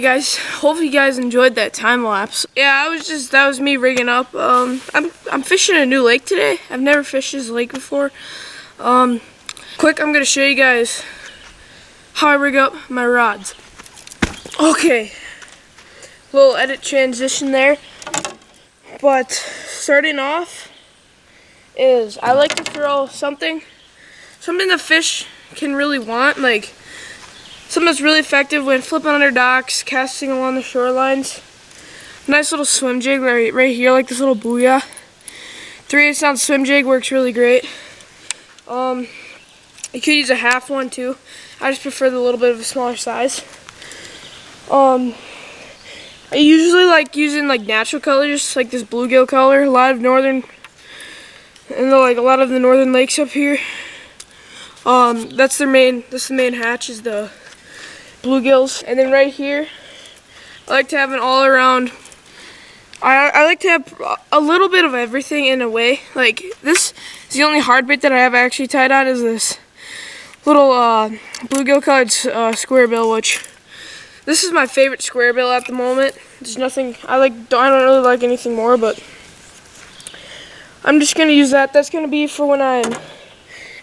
guys, hopefully you guys enjoyed that time lapse. Yeah, that was me rigging up. I'm fishing a new lake today. I've never fished this lake before. Quick, I'm gonna show you guys how I rig up my rods. Okay, little edit transition there. But starting off is I like to throw something the fish can really want, like something that's really effective when flipping under docks, casting along the shorelines. Nice little swim jig right here, like this little BooYah. 3/8 ounce swim jig works really great. You could use a half one too. I just prefer the little bit of a smaller size. I usually like using like natural colors, like this bluegill color. A lot of the northern lakes up here. That's the main hatch is the bluegills. And then right here, I like to have an all around. I like to have a little bit of everything in a way. Like this is the only hard bait that I have actually tied on is this little bluegill colored square bill, which this is my favorite square bill at the moment. There's nothing I don't really like anything more, but I'm just gonna use that. That's gonna be for when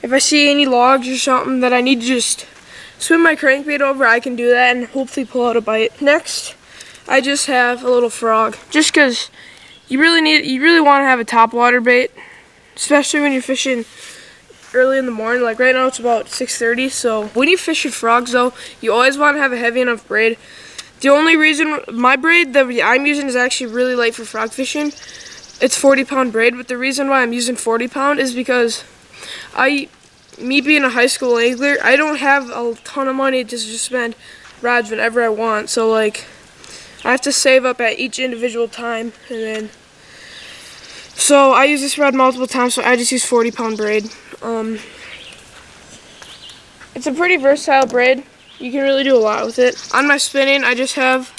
if I see any logs or something that I need to just swim my crankbait over, I can do that and hopefully pull out a bite. Next, I just have a little frog. Just because you really want to have a topwater bait, especially when you're fishing early in the morning. Like right now it's about 6:30, so when you fish with frogs though, you always want to have a heavy enough braid. The only reason my braid that I'm using is actually really light for frog fishing. It's 40-pound braid, but the reason why I'm using 40-pound is because me being a high school angler, I don't have a ton of money to just spend rods whenever I want. So like, I have to save up at each individual time, and then so I use this rod multiple times. So I just use 40-pound braid. It's a pretty versatile braid. You can really do a lot with it. On my spinning, I just have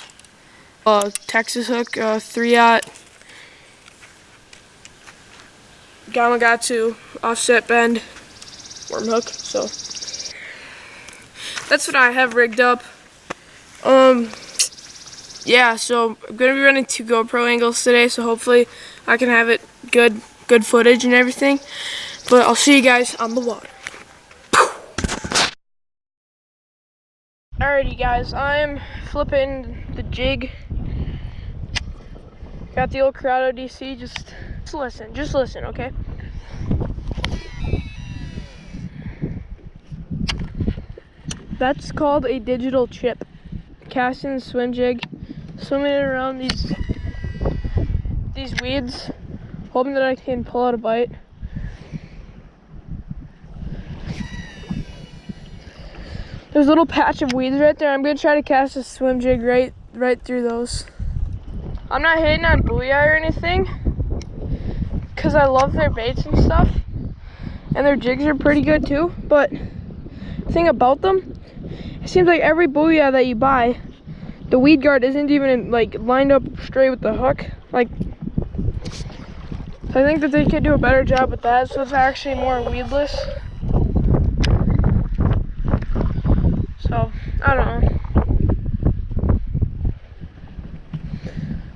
a Texas hook, 3/0 Gamakatsu offset bend worm hook. So that's what I have rigged up. Yeah, so I'm gonna be running 2 GoPro angles today, so hopefully I can have it good footage and everything. But I'll see you guys on the water. Alrighty guys, I'm flipping the jig. Got the old Corrado DC, just listen, okay? That's called a digital chip. Casting the swim jig, swimming it around these weeds, hoping that I can pull out a bite. There's a little patch of weeds right there. I'm gonna try to cast a swim jig right through those. I'm not hitting on BooYah or anything, because I love their baits and stuff, and their jigs are pretty good too, but the thing about them, it seems like every BooYah that you buy, the weed guard isn't even like lined up straight with the hook. Like, so I think that they could do a better job with that, so it's actually more weedless. So, I don't know.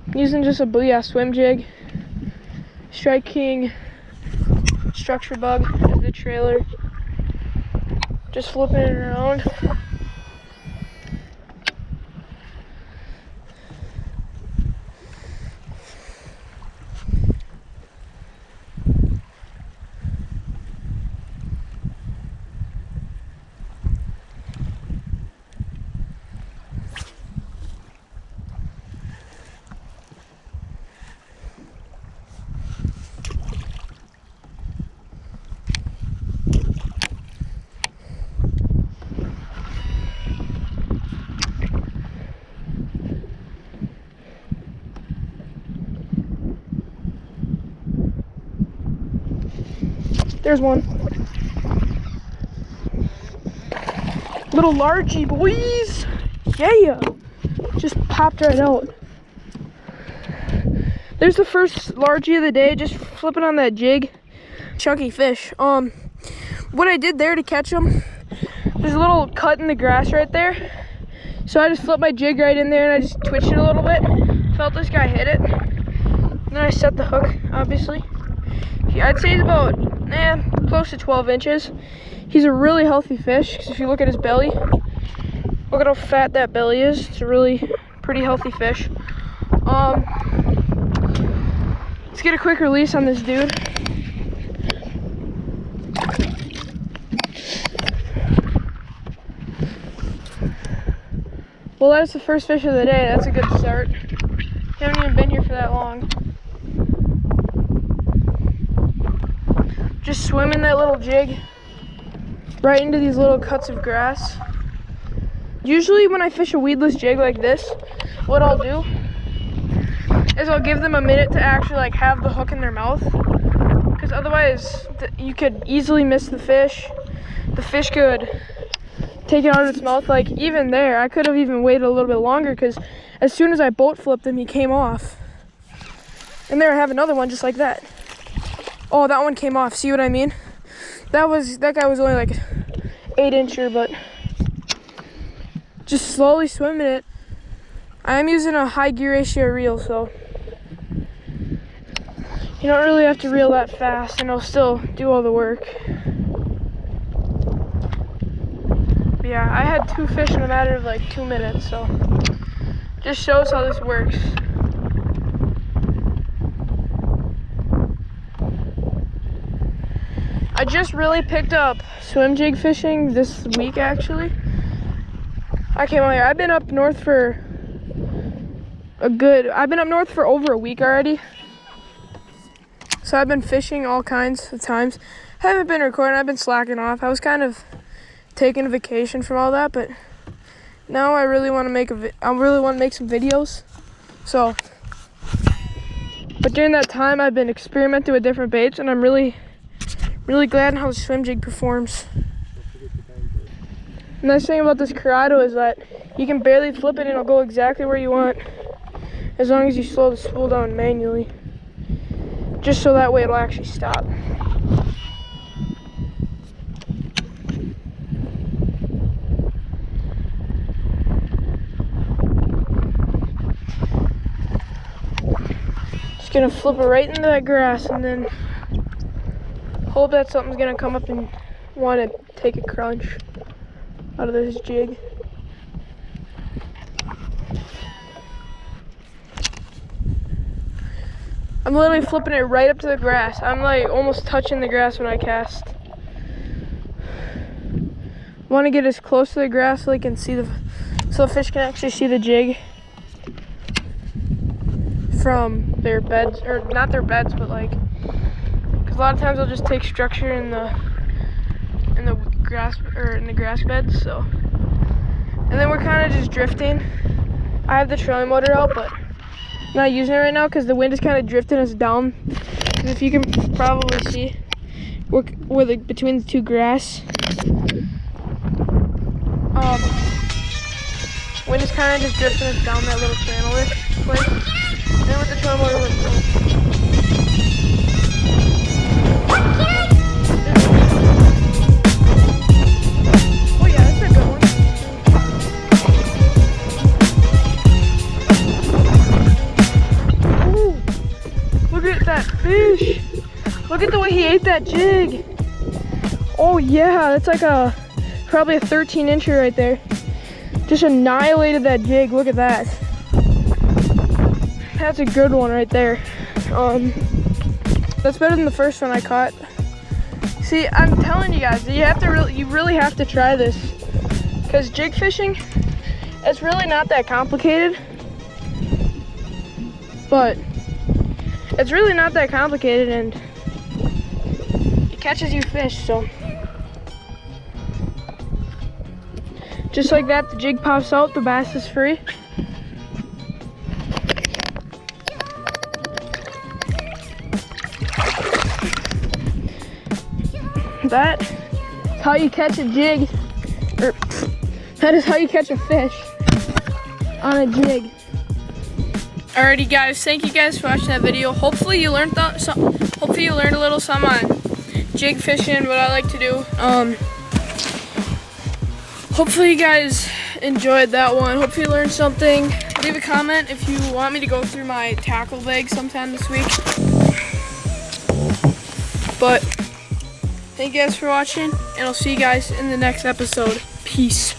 I'm using just a BooYah Swimjig. Strike King Structure Bug as the trailer. Just flipping it around. There's one. Little largie, boys. Yeah. Just popped right out. There's the first largie of the day, just flipping on that jig. Chunky fish. What I did there to catch them, there's a little cut in the grass right there. So I just flipped my jig right in there and I just twitched it a little bit. Felt this guy hit it. And then I set the hook, obviously. I'd say he's about close to 12 inches. He's a really healthy fish, because if you look at his belly, look at how fat that belly is. It's a really pretty healthy fish. Let's get a quick release on this dude. Well, that's the first fish of the day. That's a good start. Haven't even been here for that long. Just swimming that little jig right into these little cuts of grass. Usually when I fish a weedless jig like this, what I'll do is I'll give them a minute to actually like have the hook in their mouth, because otherwise you could easily miss the fish. The fish could take it out of its mouth. Like even there, I could have even waited a little bit longer, because as soon as I boat flipped him, he came off. And there I have another one just like that. Oh, that one came off. See what I mean? That guy was only like 8-incher, but just slowly swimming it. I am using a high gear ratio reel, so you don't really have to reel that fast, and it'll still do all the work. But yeah, I had 2 fish in a matter of like 2 minutes, so just shows how this works. I just really picked up swim jig fishing this week, actually. I came out here. I've been up north for over a week already. So I've been fishing all kinds of times. Haven't been recording. I've been slacking off. I was kind of taking a vacation from all that, but now I really want to make some videos. So, but during that time, I've been experimenting with different baits, and I'm really glad on how the swim jig performs. The nice thing about this Corrado is that you can barely flip it and it'll go exactly where you want, as long as you slow the spool down manually, just so that way it'll actually stop. Just gonna flip it right into that grass and then hope that something's gonna come up and want to take a crunch out of this jig. I'm literally flipping it right up to the grass. I'm like almost touching the grass when I cast. Want to get as close to the grass so they can see so the fish can actually see the jig from their beds, or not their beds, but like, because a lot of times they'll just take structure in the grass, or in the grass beds. So, and then we're kind of just drifting. I have the trolling motor out, but I'm not using it right now because the wind is kind of drifting us down. Because if you can probably see, we're between the two grass. Wind is kind of just drifting us down that little channel-ish place. And then with the trolling motor, we're fish. Look at the way he ate that jig. Oh yeah, that's like probably a 13-incher right there. Just annihilated that jig. Look at that. That's a good one right there. That's better than the first one I caught. See, I'm telling you guys, you really have to try this, because jig fishing, it's really not that complicated. But it's really not that complicated, and it catches you fish. So just like that, the jig pops out, the bass is free. That is how you catch a jig, or that is how you catch a fish on a jig. Alrighty guys, thank you guys for watching that video. Hopefully you learned hopefully you learned a little something on jig fishing, what I like to do. Hopefully you guys enjoyed that one. Hope you learned something. Leave a comment if you want me to go through my tackle bag sometime this week. But thank you guys for watching, and I'll see you guys in the next episode. Peace.